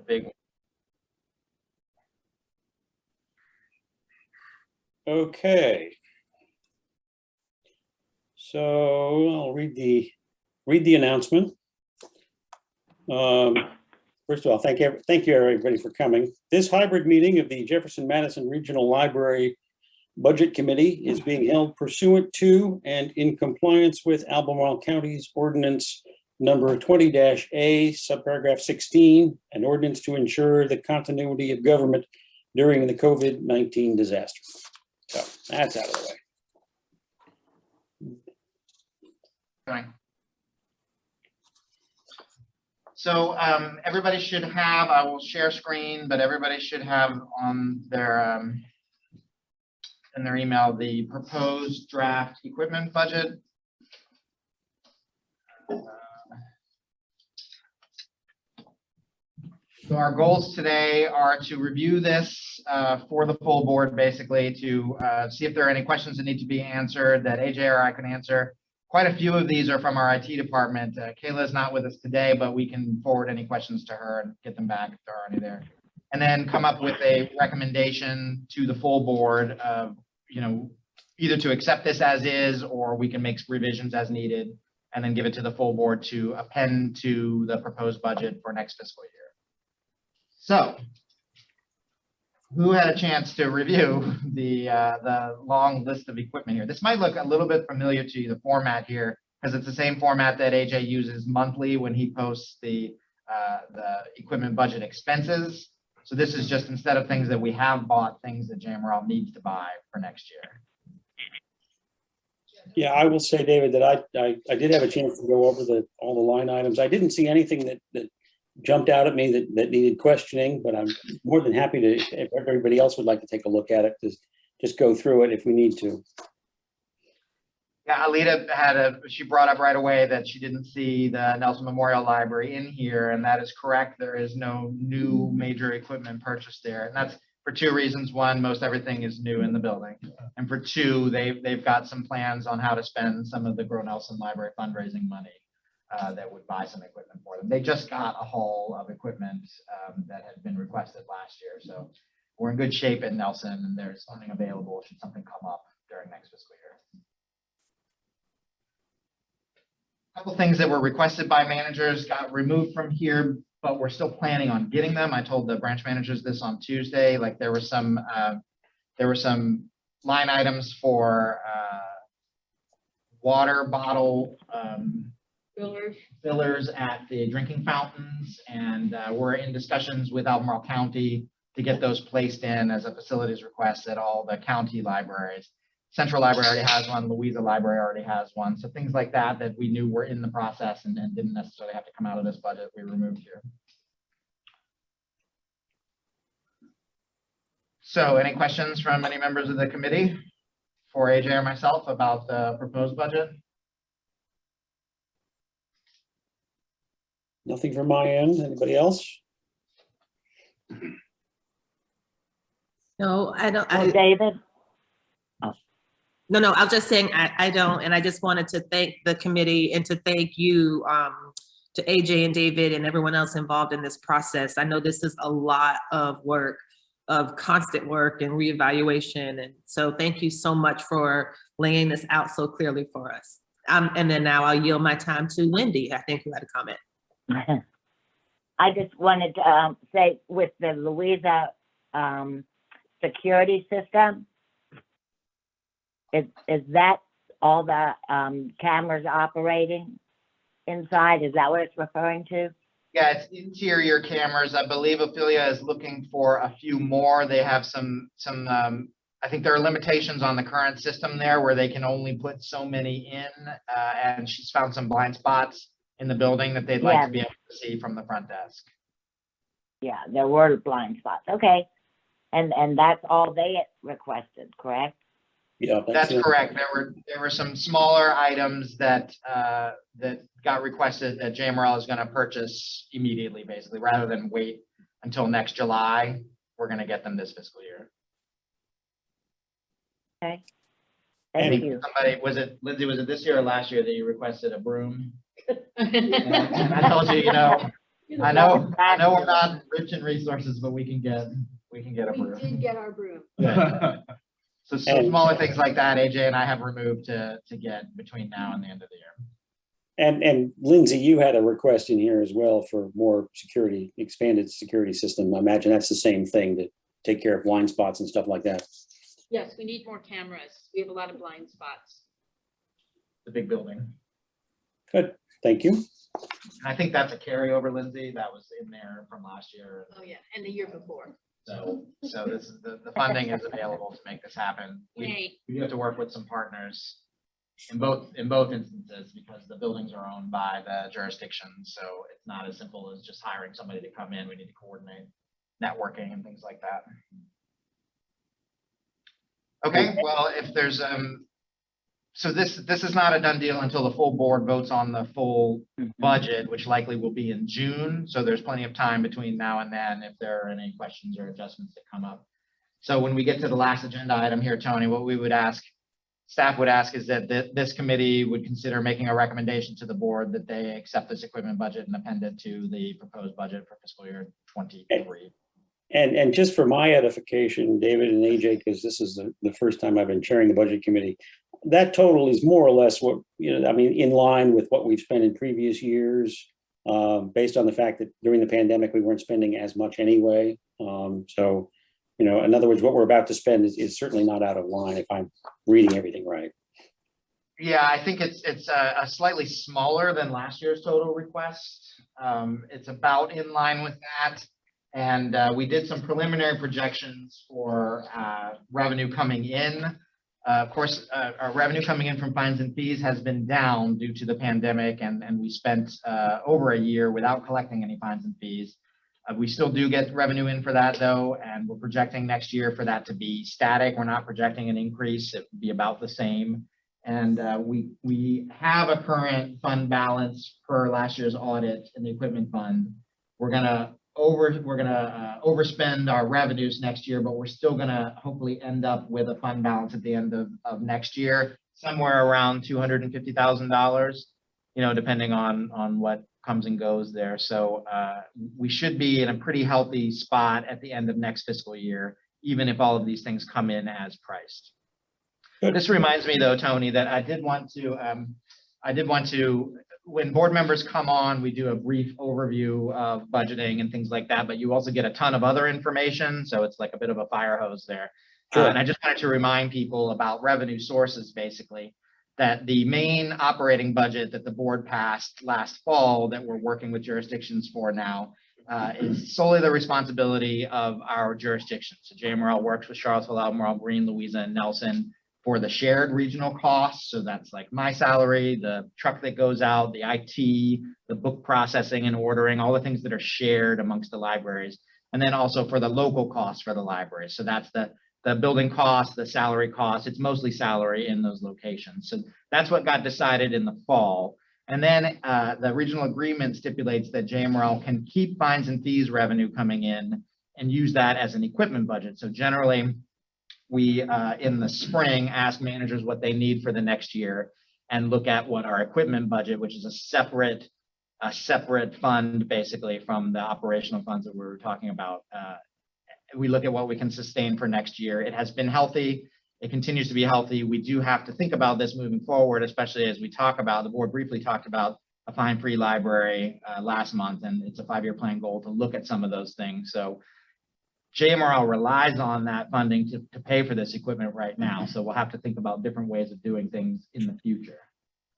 big one. Okay. So I'll read the announcement. First of all, thank you everybody for coming. This hybrid meeting of the Jefferson Madison Regional Library Budget Committee is being held pursuant to and in compliance with Albemarle County's ordinance number 20-A, subparagraph 16, an ordinance to ensure the continuity of government during the COVID-19 disaster. So that's out of the way. Okay. So everybody should have, I will share screen, but everybody should have on their in their email the proposed draft equipment budget. So our goals today are to review this for the full board, basically to see if there are any questions that need to be answered that AJ or I can answer. Quite a few of these are from our IT department. Kayla is not with us today, but we can forward any questions to her and get them back if there are any there. And then come up with a recommendation to the full board of, either to accept this as is, or we can make revisions as needed, and then give it to the full board to append to the proposed budget for next fiscal year. So, who had a chance to review the long list of equipment here? This might look a little bit familiar to you, the format here, because it's the same format that AJ uses monthly when he posts the equipment budget expenses. So this is just, instead of things that we have bought, things that JMRL needs to buy for next year. Yeah, I will say, David, that I did have a chance to go over all the line items. I didn't see anything that jumped out at me that needed questioning, but I'm more than happy to, if everybody else would like to take a look at it, just go through it if we need to. Yeah, Alita she brought up right away that she didn't see the Nelson Memorial Library in here, and that is correct. There is no new major equipment purchased there, and that's for two reasons. One, most everything is new in the building, and for two, they've got some plans on how to spend some of the Grow Nelson Library fundraising money that would buy some equipment for them. They just got a haul of equipment that had been requested last year, so we're in good shape at Nelson, and there's something available should something come up during next fiscal year. A couple things that were requested by managers got removed from here, but we're still planning on getting them. I told the branch managers this on Tuesday. Like there were some line items for water bottle fillers at the drinking fountains, and we're in discussions with Albemarle County to get those placed in as a facilities request at all the county libraries. Central Library already has one, Louisa Library already has one. So things like that we knew were in the process and didn't necessarily have to come out of this budget, we removed here. So any questions from any members of the committee for AJ or myself about the proposed budget? Nothing from my end. Anybody else? No, I don't. David? No, I was just saying I don't, and I just wanted to thank the committee and to thank you, to AJ and David and everyone else involved in this process. I know this is a lot of work, of constant work and reevaluation, and so thank you so much for laying this out so clearly for us. And then now I'll yield my time to Wendy, I think, who had a comment. I just wanted to say with the Louisa security system, is that all the cameras operating inside? Is that what it's referring to? Yeah, it's interior cameras. I believe Ophelia is looking for a few more. They have some I think there are limitations on the current system there where they can only put so many in, and she's found some blind spots in the building that they'd like to be able to see from the front desk. Yeah, there were blind spots. Okay. And that's all they requested, correct? Yeah, that's correct. There were some smaller items that that got requested that JMRL is going to purchase immediately, basically, rather than wait until next July. We're going to get them this fiscal year. Okay. Thank you. Somebody, Lindsay, was it this year or last year that you requested a broom? And I told you, I know we're not rich in resources, but we can get a We broom. did get our broom. Yeah. So some And- smaller things like that, AJ and I have removed to get between now and the end of the year. And Lindsay, you had a request in here as well for more security, expanded security system. I imagine that's the same thing to take care of blind spots and stuff like that. Yes, we need more cameras. We have a lot of blind spots. The big building. Good, thank you. And I think that's a carryover, Lindsay, that was in there from last year. Oh, yeah, and the year before. So this is the funding is available to make this happen. Yay. We have to work with some partners in both instances because the buildings are owned by the jurisdiction. So it's not as simple as just hiring somebody to come in. We need to coordinate networking and things like that. Okay, well, if there's so this is not a done deal until the full board votes on the full budget, which likely will be in June. So there's plenty of time between now and then if there are any questions or adjustments that come up. So when we get to the last agenda item here, Tony, what we would ask, staff would ask is that this committee would consider making a recommendation to the board that they accept this equipment budget and append it to the proposed budget for fiscal year 23. And just for my edification, David and AJ, because this is the first time I've been chairing the budget committee, that total is more or less what, I mean, in line with what we've spent in previous years, based on the fact that during the pandemic, we weren't spending as much anyway. So, in other words, what we're about to spend is certainly not out of line if I'm reading everything right. Yeah, I think it's a slightly smaller than last year's total request. It's about in line with that. And we did some preliminary projections for revenue coming in. Of course, our revenue coming in from fines and fees has been down due to the pandemic, and we spent over a year without collecting any fines and fees. We still do get revenue in for that, though, and we're projecting next year for that to be static. We're not projecting an increase. It would be about the same. And we have a current fund balance per last year's audit in the equipment fund. We're gonna overspend our revenues next year, but we're still gonna hopefully end up with a fund balance at the end of next year, somewhere around $250,000, depending on what comes and goes there. So we should be in a pretty healthy spot at the end of next fiscal year, even if all of these things come in as priced. Good. This reminds me though, Tony, that I did want to, when board members come on, we do a brief overview of budgeting and things like that, but you also get a ton of other information. So it's like a bit of a fire hose there. Sure. And I just wanted to remind people about revenue sources, basically, that the main operating budget that the board passed last fall that we're working with jurisdictions for now is solely the responsibility of our jurisdictions. So JMRL works with Charlottesville, Albemarle, Greene, Louisa, and Nelson for the shared regional costs. So that's like my salary, the truck that goes out, the IT, the book processing and ordering, all the things that are shared amongst the libraries. And then also for the local costs for the libraries. So that's the building costs, the salary costs. It's mostly salary in those locations. So that's what got decided in the fall. And then the regional agreement stipulates that JMRL can keep fines and fees revenue coming in and use that as an equipment budget. So generally, we in the spring ask managers what they need for the next year and look at what our equipment budget, which is a separate fund basically from the operational funds that we were talking about. We look at what we can sustain for next year. It has been healthy. It continues to be healthy. We do have to think about this moving forward, especially as we talk about, the board briefly talked about a fine-free library last month, and it's a 5-year plan goal to look at some of those things. So JMRL relies on that funding to pay for this equipment right now. So we'll have to think about different ways of doing things in the future.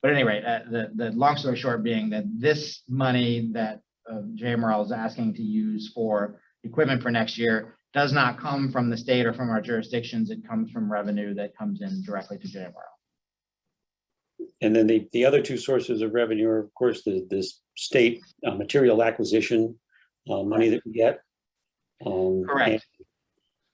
But anyway, the long story short being that this money that JMRL is asking to use for equipment for next year does not come from the state or from our jurisdictions. It comes from revenue that comes in directly to JMRL. And then the other two sources of revenue are, of course, this state material acquisition money that we get. Correct.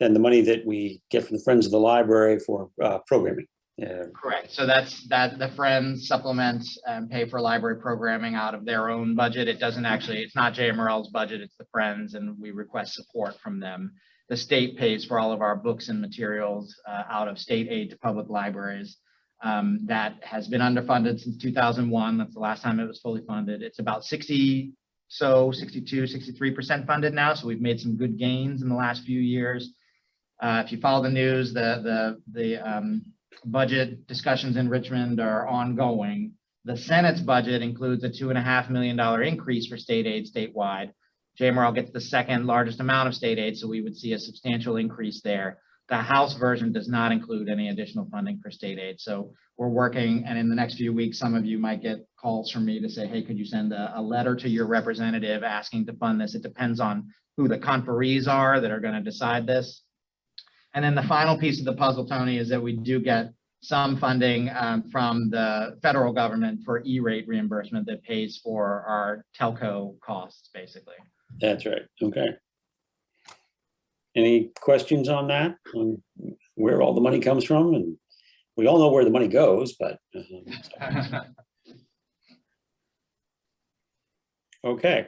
And the money that we get from the Friends of the Library for programming. Correct. So that's the Friends supplement and pay for library programming out of their own budget. It doesn't actually, it's not JMRL's budget, it's the Friends, and we request support from them. The state pays for all of our books and materials out of state aid to public libraries. That has been underfunded since 2001. That's the last time it was fully funded. It's about 60 so, 62, 63% funded now. So we've made some good gains in the last few years. If you follow the news, the budget discussions in Richmond are ongoing. The Senate's budget includes a $2.5 million increase for state aid statewide. JMRL gets the second largest amount of state aid, so we would see a substantial increase there. The House version does not include any additional funding for state aid. So we're working, and in the next few weeks, some of you might get calls from me to say, hey, could you send a letter to your representative asking to fund this? It depends on who the conferees are that are going to decide this. And then the final piece of the puzzle, Tony, is that we do get some funding from the federal government for E-rate reimbursement that pays for our telco costs, basically. That's right. Okay. Any questions on that? On where all the money comes from? And we all know where the money goes, but. Okay.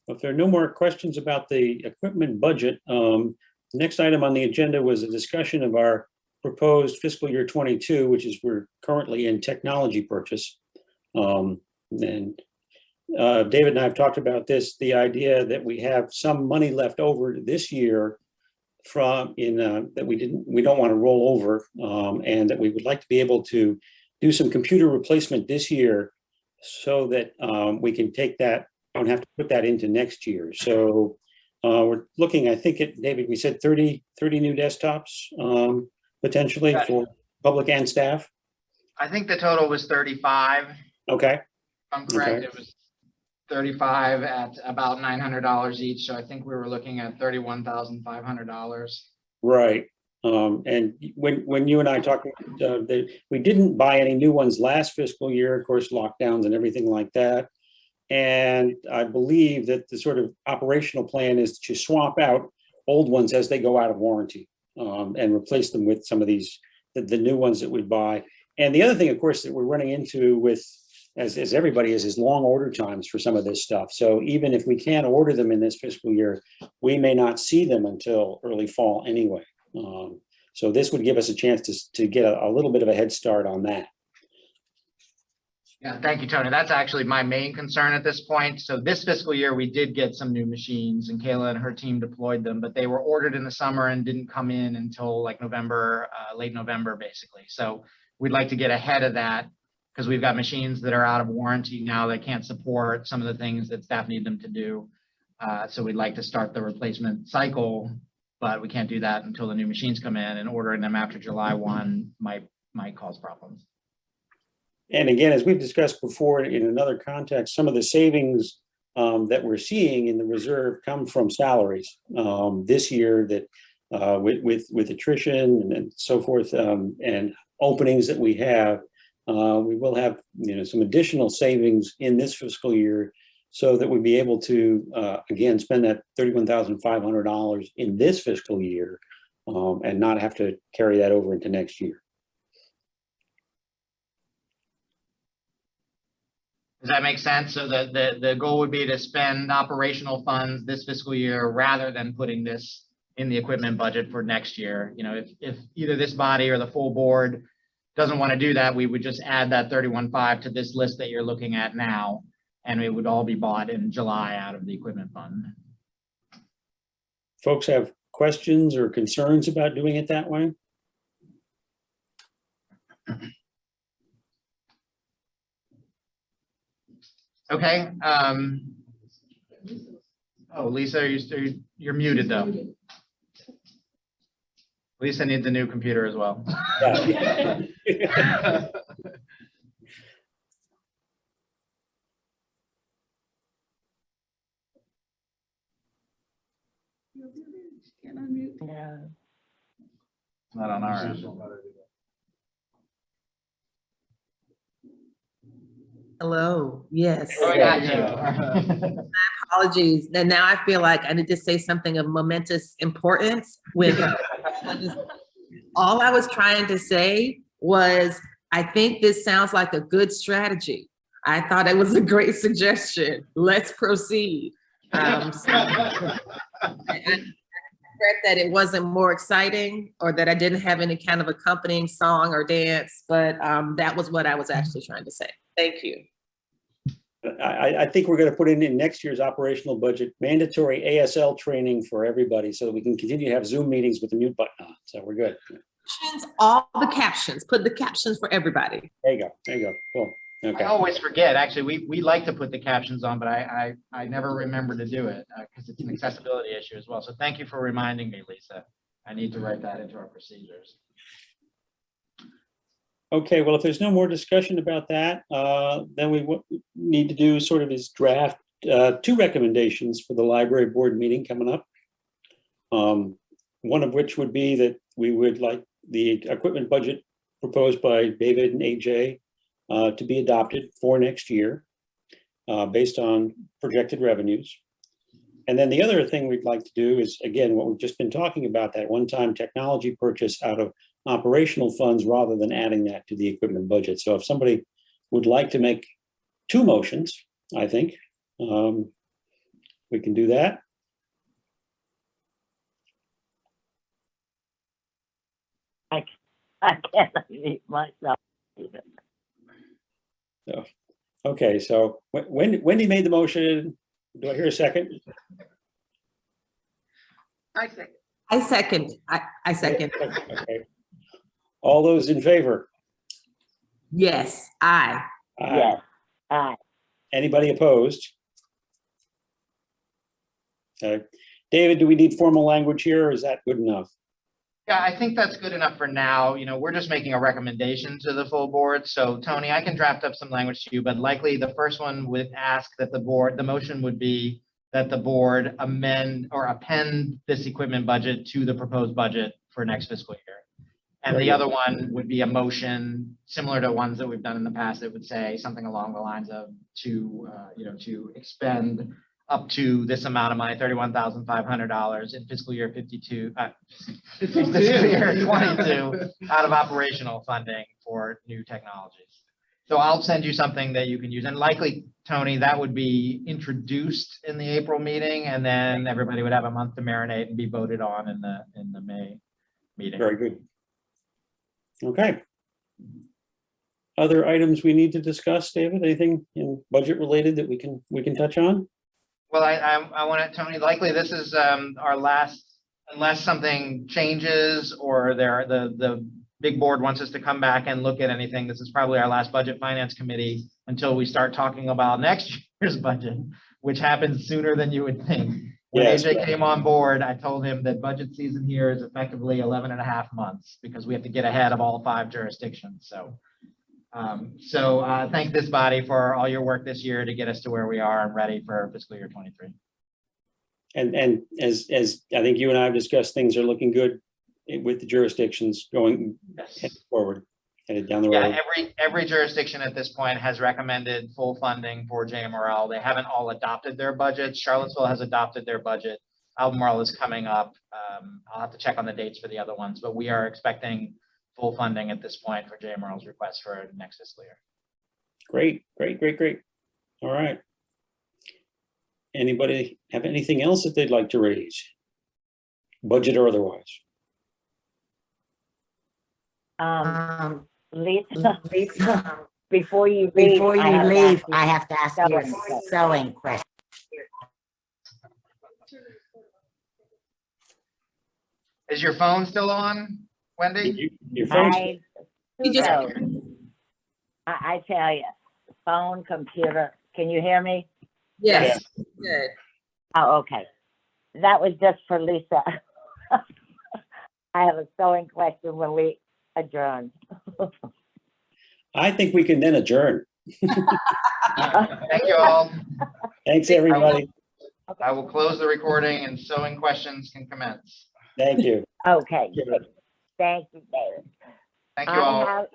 If there are no more questions about the equipment budget, next item on the agenda was a discussion of our proposed fiscal year 22, which is we're currently in technology purchase. David and I have talked about this, the idea that we have some money left over this year from that we don't want to roll over, and that we would like to be able to do some computer replacement this year so that we can take that, don't have to put that into next year. So we're looking, I think David, we said 30 new desktops potentially for public and staff. I think the total was 35. Okay. If I'm correct, Okay. It was 35 at about $900 each. So I think we were looking at $31,500. Right. And when you and I talked, we didn't buy any new ones last fiscal year, of course, lockdowns and everything like that. And I believe that the sort of operational plan is to swap out old ones as they go out of warranty, and replace them with some of these, the new ones that we buy. And the other thing, of course, that we're running into with, as everybody is long order times for some of this stuff. So even if we can order them in this fiscal year, we may not see them until early fall anyway. So this would give us a chance to get a little bit of a head start on that. Yeah, thank you, Tony. That's actually my main concern at this point. So this fiscal year, we did get some new machines and Kayla and her team deployed them, but they were ordered in the summer and didn't come in until like November, late November, basically. So we'd like to get ahead of that because we've got machines that are out of warranty now that can't support some of the things that staff need them to do. So we'd like to start the replacement cycle, but we can't do that until the new machines come in, and ordering them after July 1 might cause problems. And again, as we've discussed before in another context, some of the savings that we're seeing in the reserve come from salaries this year that with attrition and so forth, and openings that we have, we will have some additional savings in this fiscal year so that we'd be able to again spend that $31,500 in this fiscal year and not have to carry that over into next year. Does that make sense? So the goal would be to spend operational funds this fiscal year rather than putting this in the equipment budget for next year. If either this body or the full board doesn't want to do that, we would just add that 31.5 to this list that you're looking at now, and it would all be bought in July out of the equipment fund. Folks have questions or concerns about doing it that way? Okay. Oh, Lisa, you're muted though. Lisa needs a new computer as well. Yeah. Yeah. Not on our end. Hello, yes. Oh, I got you. Apologies. And now I feel like I need to say something of momentous importance with all I was trying to say was, I think this sounds like a good strategy. I thought it was a great suggestion. Let's proceed. So I regret that it wasn't more exciting or that I didn't have any kind of accompanying song or dance, but that was what I was actually trying to say. Thank you. I think we're going to put in next year's operational budget, mandatory ASL training for everybody so that we can continue to have Zoom meetings with the mute button on. So we're good. All the captions, put the captions for everybody. There you go. There you go. Cool. Okay. I always forget, actually, we like to put the captions on, but I never remember to do it because it's an accessibility issue as well. So thank you for reminding me, Lisa. I need to write that into our procedures. Okay, well, if there's no more discussion about that, then we need to do sort of his draft, 2 recommendations for the library board meeting coming up. One of which would be that we would like the equipment budget proposed by David and AJ to be adopted for next year based on projected revenues. And then the other thing we'd like to do is, again, what we've just been talking about, that one-time technology purchase out of operational funds rather than adding that to the equipment budget. So if somebody would like to make 2 motions, I think we can do that. I can't read myself either. So, okay, so Wendy made the motion. Do I hear a second? I second. I second. I second. Okay. All those in favor? Yes, aye. Yes, aye. Anybody opposed? Okay. David, do we need formal language here, or is that good enough? Yeah, I think that's good enough for now. You know, we're just making a recommendation to the full board. So Tony, I can draft up some language to you, but likely the first one would ask that the motion would be that the board amend or append this equipment budget to the proposed budget for next fiscal year. And the other one would be a motion similar to ones that we've done in the past that would say something along the lines of to expend up to this amount of money, $31,500 in fiscal year 52, fiscal year 22 out of operational funding for new technologies. So I'll send you something that you can use, and likely, Tony, that would be introduced in the April meeting, and then everybody would have a month to marinate and be voted on in the May meeting. Very good. Okay. Other items we need to discuss, David? Anything in budget related that we can touch on? Well, I want to, Tony, likely this is our last, unless something changes or the big board wants us to come back and look at anything. This is probably our last budget finance committee until we start talking about next year's budget, which happens sooner than you would think. When Yes. AJ came on board, I told him that budget season here is effectively 11 and a half months because we have to get ahead of all 5 jurisdictions. So thank this body for all your work this year to get us to where we are and ready for fiscal year 23. And as I think you and I have discussed, things are looking good with the jurisdictions going forward, headed down the road. Yeah, every jurisdiction at this point has recommended full funding for JMRL. They haven't all adopted their budgets. Charlottesville has adopted their budget. Albemarle is coming up. I'll have to check on the dates for the other ones, but we are expecting full funding at this point for JMRL's request for next fiscal year. Great. All right. Anybody have anything else that they'd like to raise? Budget or otherwise? Lisa, before you leave, I have to ask you a sewing question. Is your phone still on, Wendy? Your phone? I tell you, phone, computer, can you hear me? Yes. Good. Oh, okay. That was just for Lisa. I have a sewing question when we adjourn. I think we can then adjourn. Thank you all. Thanks, everybody. I will close the recording and sewing questions can commence. Thank you. Okay. Thank you, David. Thank you all.